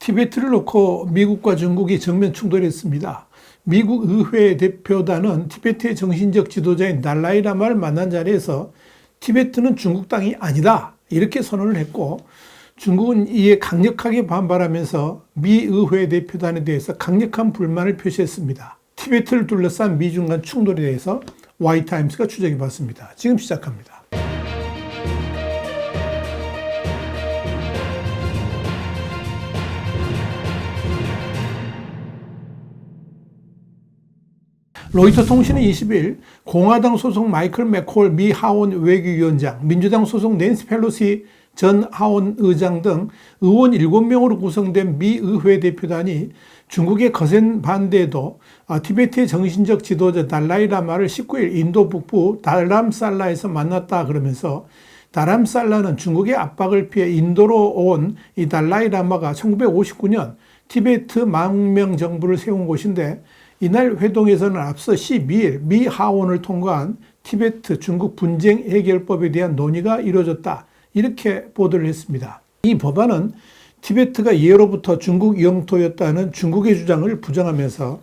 티베트를 놓고 미국과 중국이 정면 충돌했습니다. 미국 의회 대표단은 티베트의 정신적 지도자인 달라이라마를 만난 자리에서 티베트는 중국 땅이 아니다 이렇게 선언을 했고, 중국은 이에 강력하게 반발하면서 미 의회 대표단에 대해서 강력한 불만을 표시했습니다. 티베트를 둘러싼 미중 간 충돌에 대해서 와이타임스가 추적해 봤습니다. 지금 시작합니다. 로이터 통신은 20일 공화당 소속 마이클 맥콜 미 하원 외교위원장, 민주당 소속 낸시 펠로시 전 하원 의장 등 의원 7명으로 구성된 미 의회 대표단이 중국의 거센 반대에도 티베트의 정신적 지도자 달라이라마를 19일 인도 북부 다람살라에서 만났다 그러면서, 다람살라는 중국의 압박을 피해 인도로 온 이 달라이라마가 1959년 티베트 망명 정부를 세운 곳인데, 이날 회동에서는 앞서 12일 미 하원을 통과한 티베트 중국 분쟁 해결법에 대한 논의가 이루어졌다 이렇게 보도를 했습니다. 이 법안은 티베트가 예로부터 중국 영토였다는 중국의 주장을 부정하면서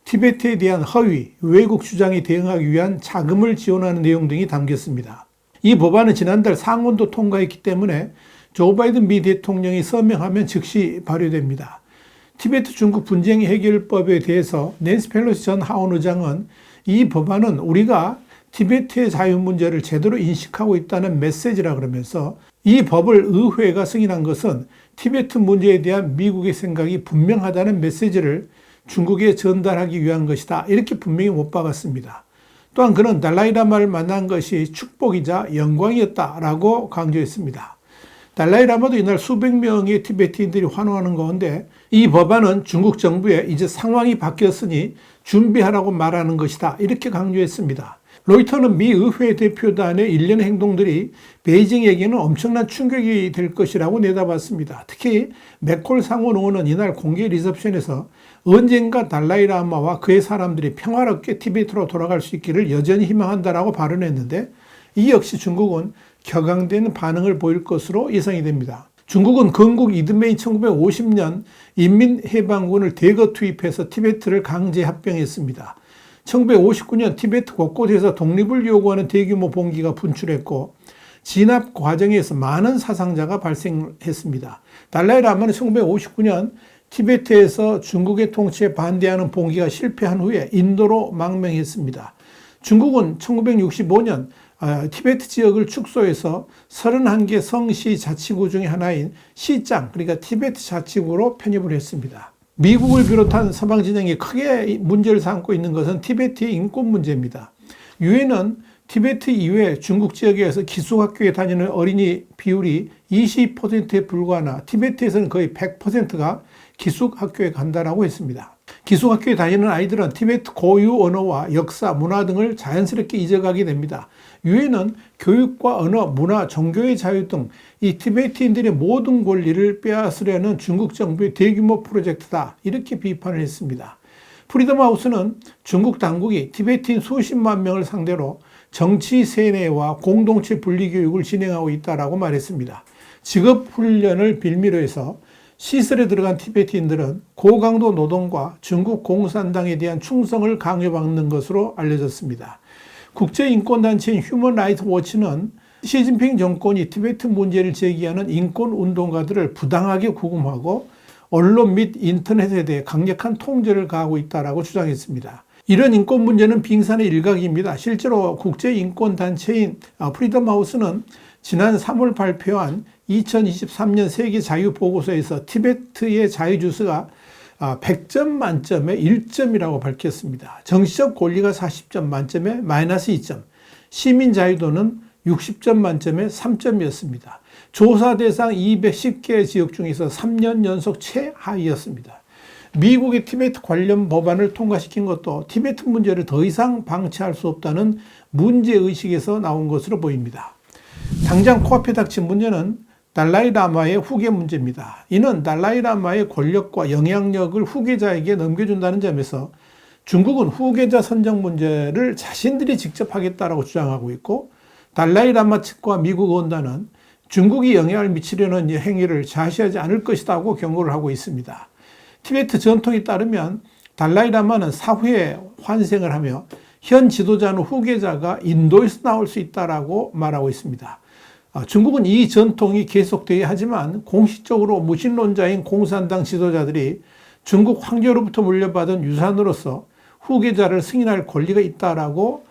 티베트에 대한 허위, 왜곡 주장에 대응하기 위한 자금을 지원하는 내용 등이 담겼습니다. 이 법안은 지난달 상원도 통과했기 때문에 조 바이든 미 대통령이 서명하면 즉시 발효됩니다. 티베트 중국 분쟁 해결법에 대해서 낸시 펠로시 전 하원 의장은 이 법안은 우리가 티베트의 자유 문제를 제대로 인식하고 있다는 메시지라 그러면서, 이 법을 의회가 승인한 것은 티베트 문제에 대한 미국의 생각이 분명하다는 메시지를 중국에 전달하기 위한 것이다 이렇게 분명히 못 박았습니다. 또한 그는 달라이라마를 만난 것이 축복이자 영광이었다라고 강조했습니다. 달라이라마도 이날 수백 명의 티베트인들이 환호하는 가운데 이 법안은 중국 정부에 이제 상황이 바뀌었으니 준비하라고 말하는 것이다 이렇게 강조했습니다. 로이터는 미 의회 대표단의 일련의 행동들이 베이징에게는 엄청난 충격이 될 것이라고 내다봤습니다. 특히 맥콜 상원 의원은 이날 공개 리셉션에서 언젠가 달라이라마와 그의 사람들이 평화롭게 티베트로 돌아갈 수 있기를 여전히 희망한다라고 발언했는데, 이 역시 중국은 격앙된 반응을 보일 것으로 예상이 됩니다. 중국은 건국 이듬해인 1950년 인민해방군을 대거 투입해서 티베트를 강제 합병했습니다. 1959년 티베트 곳곳에서 독립을 요구하는 대규모 봉기가 분출했고, 진압 과정에서 많은 사상자가 발생했습니다. 달라이라마는 1959년 티베트에서 중국의 통치에 반대하는 봉기가 실패한 후에 인도로 망명했습니다. 중국은 1965년 티베트 지역을 축소해서 31개 성시 자치구 중에 하나인 시장, 그러니까 티베트 자치구로 편입을 했습니다. 미국을 비롯한 서방 진영이 크게 문제를 삼고 있는 것은 티베트의 인권 문제입니다. 유엔은 티베트 이외 중국 지역에서 기숙학교에 다니는 어린이 비율이 20%에 불과하나 티베트에서는 거의 100%가 기숙학교에 간다라고 했습니다. 기숙학교에 다니는 아이들은 티베트 고유 언어와 역사, 문화 등을 자연스럽게 잊어가게 됩니다. 유엔은 교육과 언어, 문화, 종교의 자유 등 이 티베트인들의 모든 권리를 빼앗으려는 중국 정부의 대규모 프로젝트다 이렇게 비판을 했습니다. 프리덤 하우스는 중국 당국이 티베트인 수십만 명을 상대로 정치 세뇌와 공동체 분리 교육을 진행하고 있다라고 말했습니다. 직업 훈련을 빌미로 해서 시설에 들어간 티베트인들은 고강도 노동과 중국 공산당에 대한 충성을 강요받는 것으로 알려졌습니다. 국제인권단체인 휴먼 라이트 워치는 시진핑 정권이 티베트 문제를 제기하는 인권운동가들을 부당하게 구금하고 언론 및 인터넷에 대해 강력한 통제를 가하고 있다고 주장했습니다. 이런 인권 문제는 빙산의 일각입니다. 실제로 국제인권단체인 프리덤 하우스는 지난 3월 발표한 2023년 세계 자유보고서에서 티베트의 자유주스가 100점 만점에 1점이라고 밝혔습니다. 정치적 권리가 40점 만점에 마이너스 2점, 시민 자유도는 60점 만점에 3점이었습니다. 조사 대상 210개 지역 중에서 3년 연속 최하위였습니다. 미국의 티베트 관련 법안을 통과시킨 것도 티베트 문제를 더 이상 방치할 수 없다는 문제의식에서 나온 것으로 보입니다. 당장 코앞에 닥친 문제는 달라이라마의 후계 문제입니다. 이는 달라이라마의 권력과 영향력을 후계자에게 넘겨준다는 점에서 중국은 후계자 선정 문제를 자신들이 직접 하겠다라고 주장하고 있고, 달라이라마 측과 미국 언단은 중국이 영향을 미치려는 행위를 자시하지 않을 것이라고 경고를 하고 있습니다. 티베트 전통에 따르면 달라이라마는 사후에 환생을 하며 현 지도자는 후계자가 인도에서 나올 수 있다라고 말하고 있습니다. 중국은 이 전통이 계속되어야 하지만 공식적으로 무신론자인 공산당 지도자들이 중국 황제로부터 물려받은 유산으로서 후계자를 승인할 권리가 있다라고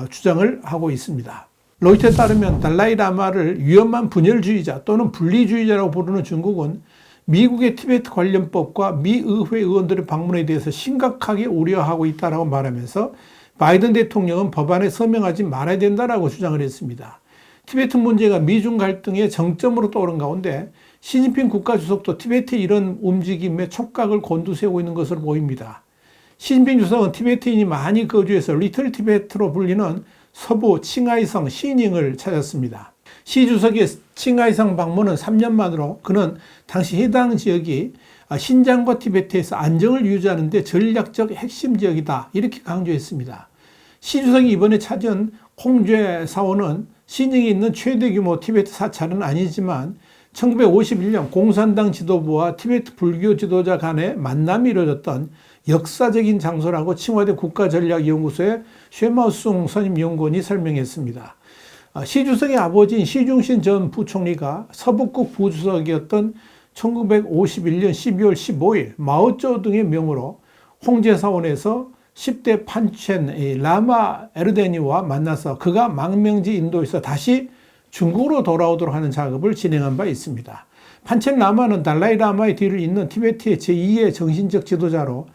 주장을 하고 있습니다. 로이터에 따르면 달라이라마를 위험한 분열주의자 또는 분리주의자라고 부르는 중국은 미국의 티베트 관련법과 미 의회 의원들의 방문에 대해서 심각하게 우려하고 있다고 말하면서 바이든 대통령은 법안에 서명하지 말아야 된다고 주장을 했습니다. 티베트 문제가 미중 갈등의 정점으로 떠오른 가운데 시진핑 국가주석도 티베트의 이런 움직임에 촉각을 곤두세우고 있는 것으로 보입니다. 시진핑 주석은 티베트인이 많이 거주해서 리틀 티베트로 불리는 서부 칭하이성 시닝을 찾았습니다. 시 주석의 칭하이성 방문은 3년 만으로 그는 당시 해당 지역이 신장과 티베트에서 안정을 유지하는 데 전략적 핵심 지역이다 이렇게 강조했습니다. 시 주석이 이번에 찾은 홍죄 사원은 시닝에 있는 최대 규모 티베트 사찰은 아니지만 1951년 공산당 지도부와 티베트 불교 지도자 간의 만남이 이루어졌던 역사적인 장소라고 칭화대 국가전략연구소의 쉐마우숭 선임연구원이 설명했습니다. 시 주석의 아버지인 시중신 전 부총리가 서북국 부주석이었던 1951년 12월 15일 마오쩌둥의 명으로 홍제사원에서 10대 판첸 라마 에르데니와 만나서 그가 망명지 인도에서 다시 중국으로 돌아오도록 하는 작업을 진행한 바 있습니다. 판첸 라마는 달라이 라마의 뒤를 잇는 티베트의 제2의 정신적 지도자로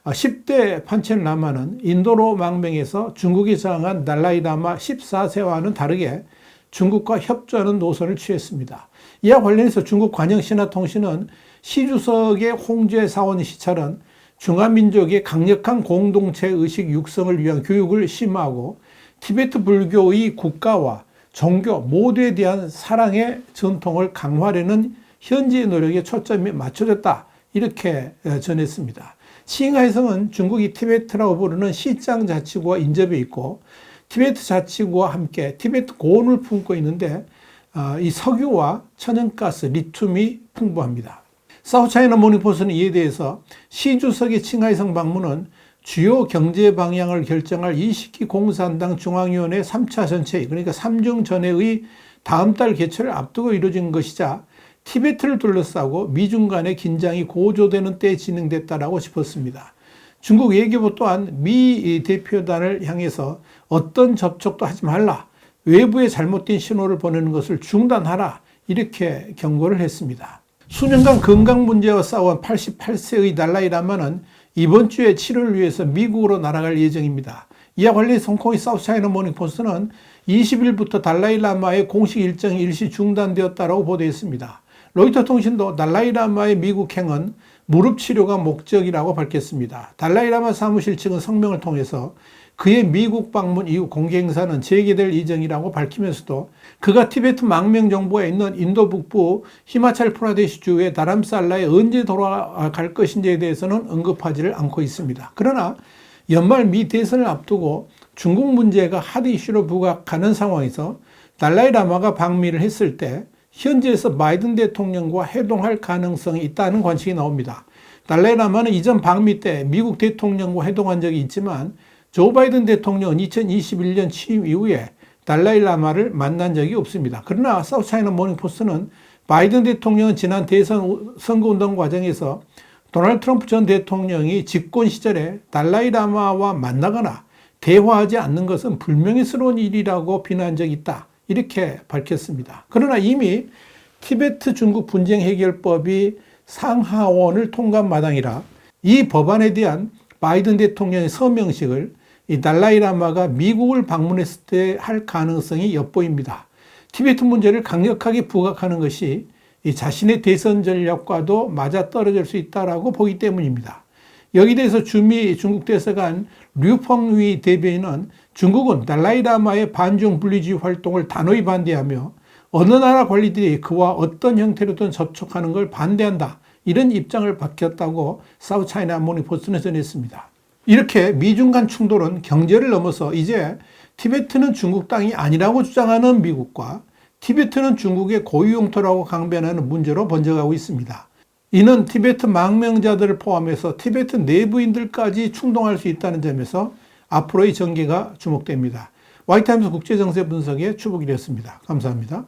10대 판첸 라마는 인도로 망명해서 중국이 저항한 달라이 라마 14세와는 다르게 중국과 협조하는 노선을 취했습니다. 이와 관련해서 중국 관영신화통신은 시 주석의 홍제 사원 시찰은 중화민족의 강력한 공동체 의식 육성을 위한 교육을 심화하고 티베트 불교의 국가와 종교 모두에 대한 사랑의 전통을 강화하려는 현지의 노력에 초점이 맞춰졌다 이렇게 전했습니다. 칭하이성은 중국이 티베트라고 부르는 시장 자치구와 인접해 있고 티베트 자치구와 함께 티베트 고원을 품고 있는데 이 석유와 천연가스, 리튬이 풍부합니다. 사우차이나 모닝포스는 이에 대해서 시 주석의 칭하이성 방문은 주요 경제 방향을 결정할 20기 공산당 중앙위원회 3차 전체회, 그러니까 3중 전회의 다음 달 개최를 앞두고 이루어진 것이자 티베트를 둘러싸고 미중 간의 긴장이 고조되는 때에 진행됐다라고 짚었습니다. 중국 외교부 또한 미 대표단을 향해서 어떤 접촉도 하지 말라, 외부에 잘못된 신호를 보내는 것을 중단하라 이렇게 경고를 했습니다. 수년간 건강 문제와 싸워온 88세의 달라이 라마는 이번 주에 치료를 위해서 미국으로 날아갈 예정입니다. 이와 관련해서 홍콩의 사우스차이나 모닝포스트는 20일부터 달라이 라마의 공식 일정이 일시 중단되었다고 보도했습니다. 로이터 통신도 달라이 라마의 미국행은 무릎 치료가 목적이라고 밝혔습니다. 달라이 라마 사무실 측은 성명을 통해서 그의 미국 방문 이후 공개 행사는 재개될 예정이라고 밝히면서도 그가 티베트 망명 정부가 있는 인도 북부 히마찰 프라데시 주의 다람살라에 언제 돌아갈 것인지에 대해서는 언급하지를 않고 있습니다. 그러나 연말 미 대선을 앞두고 중국 문제가 핫 이슈로 부각하는 상황에서 달라이 라마가 방미를 했을 때 현지에서 바이든 대통령과 회동할 가능성이 있다는 관측이 나옵니다. 달라이 라마는 이전 방미 때 미국 대통령과 회동한 적이 있지만 조 바이든 대통령은 2021년 취임 이후에 달라이 라마를 만난 적이 없습니다. 그러나 사우스차이나 모닝포스트는 바이든 대통령은 지난 대선 선거운동 과정에서 도널드 트럼프 전 대통령이 집권 시절에 달라이 라마와 만나거나 대화하지 않는 것은 불명예스러운 일이라고 비난한 적이 있다. 이렇게 밝혔습니다. 그러나 이미 티베트 중국 분쟁 해결법이 상하원을 통과한 마당이라 이 법안에 대한 바이든 대통령의 서명식을 이 달라이 라마가 미국을 방문했을 때 할 가능성이 엿보입니다. 티베트 문제를 강력하게 부각하는 것이 이 자신의 대선 전략과도 맞아떨어질 수 있다고 보기 때문입니다. 여기 대해서 주미 중국 대사관 류펑위 대변인은 중국은 달라이 라마의 반중 분리주의 활동을 단호히 반대하며 어느 나라 관리들이 그와 어떤 형태로든 접촉하는 걸 반대한다. 이런 입장을 밝혔다고 사우스차이나 모닝포스트는 전했습니다. 이렇게 미중 간 충돌은 경제를 넘어서 이제 티베트는 중국 땅이 아니라고 주장하는 미국과 티베트는 중국의 고유 영토라고 강변하는 문제로 번져가고 있습니다. 이는 티베트 망명자들을 포함해서 티베트 내부인들까지 충동할 수 있다는 점에서 앞으로의 전개가 주목됩니다. 와이타임스 국제정세 분석의 추복이었습니다. 감사합니다.